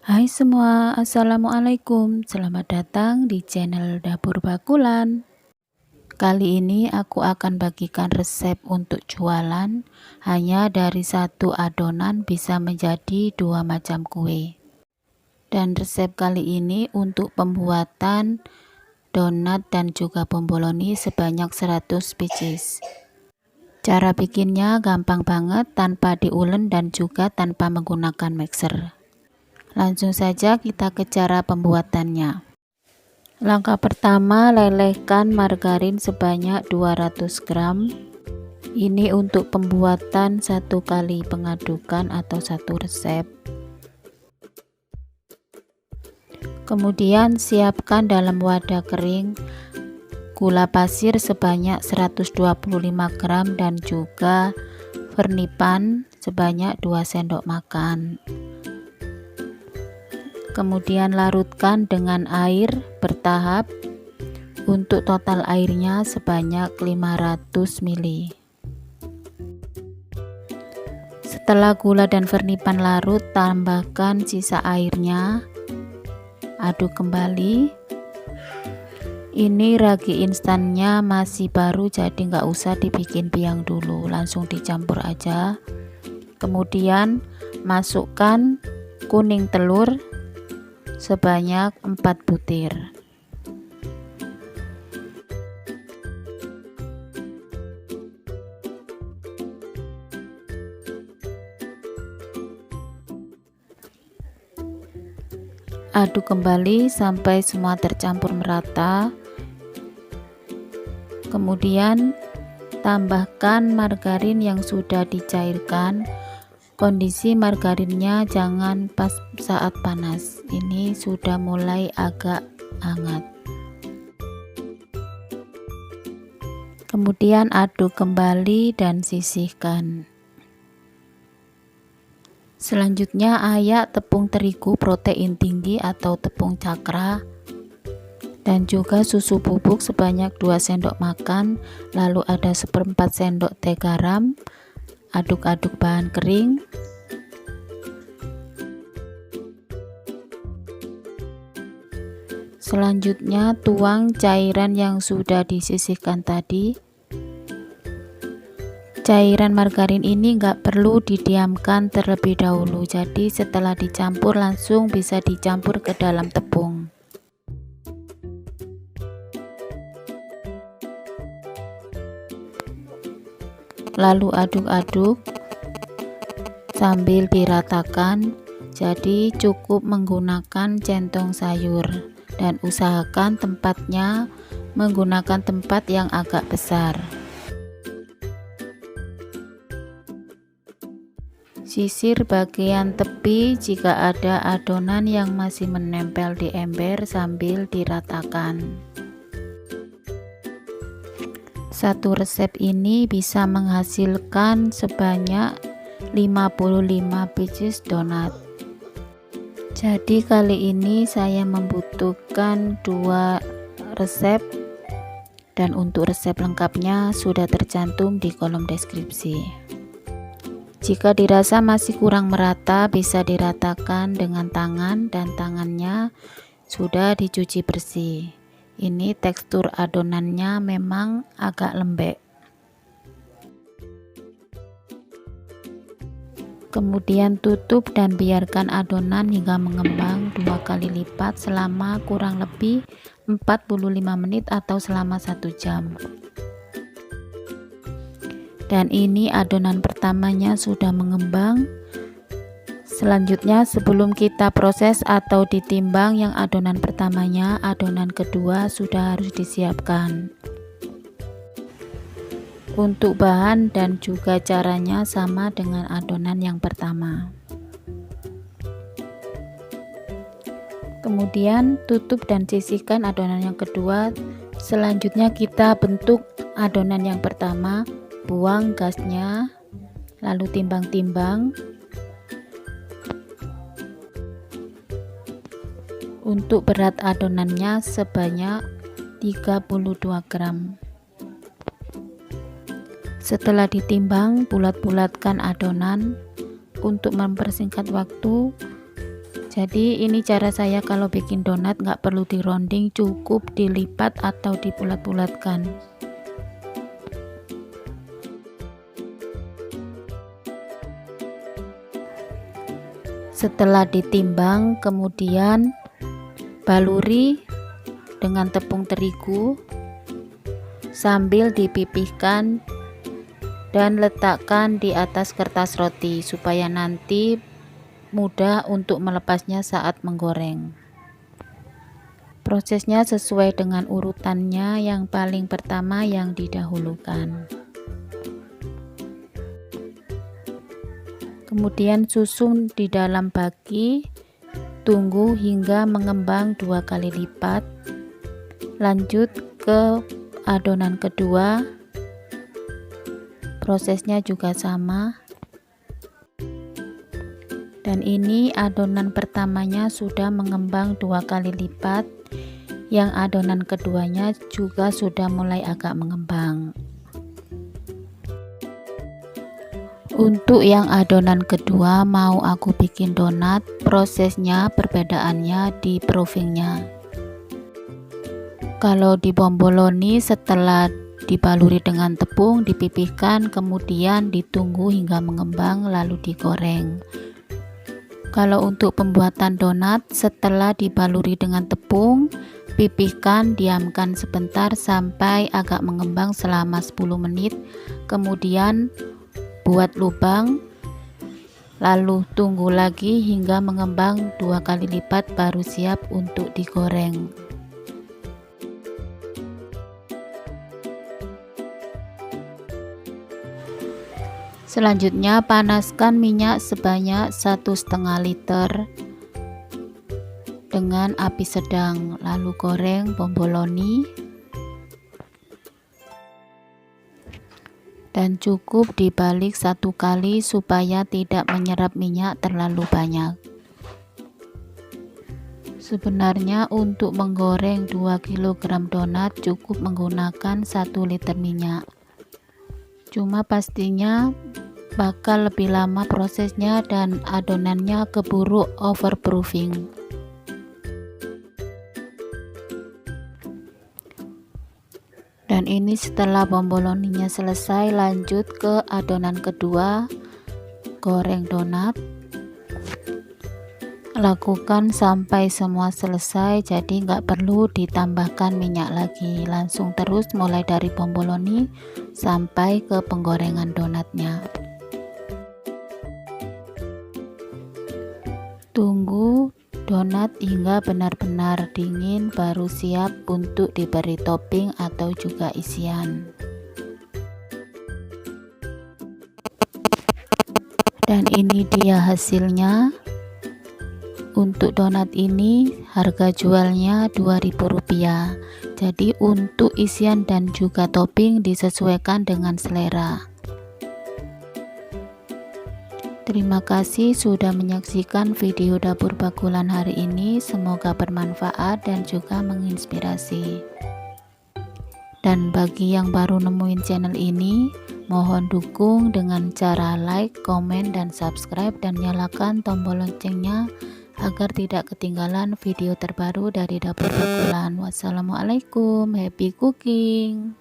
Hai semua, assalamualaikum. Selamat datang di channel Dapur Bakulan. Kali ini aku akan bagikan resep untuk jualan. Hanya dari satu adonan bisa menjadi 2 macam kue. Dan resep kali ini untuk pembuatan donat dan juga bomboloni sebanyak 100 pieces. Cara bikinnya gampang banget, tanpa diulen dan juga tanpa menggunakan mixer. Langsung saja kita ke cara pembuatannya. Langkah pertama, lelehkan margarin sebanyak 200 gram. Ini untuk pembuatan satu kali pengadukan atau satu resep. Kemudian siapkan dalam wadah kering gula pasir sebanyak 125 gram dan juga vernipan sebanyak 2 sendok makan. Kemudian larutkan dengan air bertahap. Untuk total airnya sebanyak 500 ml. Setelah gula dan vernipan larut, tambahkan sisa airnya. Aduk kembali. Ini ragi instannya masih baru, jadi nggak usah dibikin biang dulu, langsung dicampur aja. Kemudian masukkan kuning telur sebanyak 4 butir. Aduk kembali sampai semua tercampur merata. Kemudian tambahkan margarin yang sudah dicairkan. Kondisi margarinnya jangan pas saat panas, ini sudah mulai agak hangat. Kemudian aduk kembali dan sisihkan. Selanjutnya ayak tepung terigu protein tinggi atau tepung cakra dan juga susu bubuk sebanyak 2 sendok makan, lalu ada 1/4 sendok teh garam. Aduk-aduk bahan kering. Selanjutnya tuang cairan yang sudah disisihkan tadi. Cairan margarin ini nggak perlu didiamkan terlebih dahulu, jadi setelah dicampur langsung bisa dicampur ke dalam tepung. Lalu aduk-aduk sambil diratakan. Jadi cukup menggunakan centong sayur dan usahakan tempatnya menggunakan tempat yang agak besar. Sisir bagian tepi jika ada adonan yang masih menempel di ember sambil diratakan. Satu resep ini bisa menghasilkan sebanyak 55 pieces donat. Jadi kali ini saya membutuhkan 2 resep, dan untuk resep lengkapnya sudah tercantum di kolom deskripsi. Jika dirasa masih kurang merata, bisa diratakan dengan tangan, dan tangannya sudah dicuci bersih. Ini tekstur adonannya memang agak lembek. Kemudian tutup dan biarkan adonan hingga mengembang 2 kali lipat selama kurang lebih 45 menit atau selama 1 jam. Dan ini adonan pertamanya sudah mengembang. Selanjutnya sebelum kita proses atau ditimbang yang adonan pertamanya, adonan kedua sudah harus disiapkan. Untuk bahan dan juga caranya sama dengan adonan yang pertama. Kemudian tutup dan sisihkan adonan yang kedua. Selanjutnya kita bentuk adonan yang pertama, buang gasnya, lalu timbang-timbang. Untuk berat adonannya sebanyak 32 gram. Setelah ditimbang, bulat-bulatkan adonan. Untuk mempersingkat waktu, Jadi ini cara saya kalau bikin donat, nggak perlu dironding, cukup dilipat atau dibulat-bulatkan. Setelah ditimbang, kemudian baluri dengan tepung terigu sambil dipipihkan dan letakkan di atas kertas roti supaya nanti mudah untuk melepasnya saat menggoreng. Prosesnya sesuai dengan urutannya, yang paling pertama yang didahulukan. Kemudian susun di dalam baki, tunggu hingga mengembang 2 kali lipat. Lanjut ke adonan kedua, prosesnya juga sama. Dan ini adonan pertamanya sudah mengembang 2 kali lipat, yang adonan keduanya juga sudah mulai agak mengembang. Untuk yang adonan kedua mau aku bikin donat, prosesnya perbedaannya di proofingnya. Kalau di bomboloni setelah dibaluri dengan tepung, dipipihkan, kemudian ditunggu hingga mengembang lalu digoreng. Kalau untuk pembuatan donat, setelah dibaluri dengan tepung, pipihkan, diamkan sebentar sampai agak mengembang selama 10 menit, kemudian buat lubang, lalu tunggu lagi hingga mengembang 2 kali lipat baru siap untuk digoreng. Selanjutnya panaskan minyak sebanyak 1,5 liter dengan api sedang, lalu goreng bomboloni dan cukup dibalik 1 kali supaya tidak menyerap minyak terlalu banyak. Sebenarnya untuk menggoreng 2 kg donat cukup menggunakan 1 liter minyak, cuma pastinya bakal lebih lama prosesnya dan adonannya keburu overproofing. Dan ini setelah bomboloninya selesai, lanjut ke adonan kedua, goreng donat. Lakukan sampai semua selesai, jadi nggak perlu ditambahkan minyak lagi, langsung terus mulai dari bomboloni sampai ke penggorengan donatnya. Tunggu donat hingga benar-benar dingin baru siap untuk diberi topping atau juga isian. Dan ini dia hasilnya. Untuk donat ini harga jualnya Rp2.000, jadi untuk isian dan juga topping disesuaikan dengan selera. Terima kasih sudah menyaksikan video dapur bakulan hari ini, semoga bermanfaat dan juga menginspirasi. Dan bagi yang baru nemuin channel ini, mohon dukung dengan cara like, komen, dan subscribe, dan nyalakan tombol loncengnya agar tidak ketinggalan video terbaru dari dapur bakulan. Wassalamualaikum, happy cooking.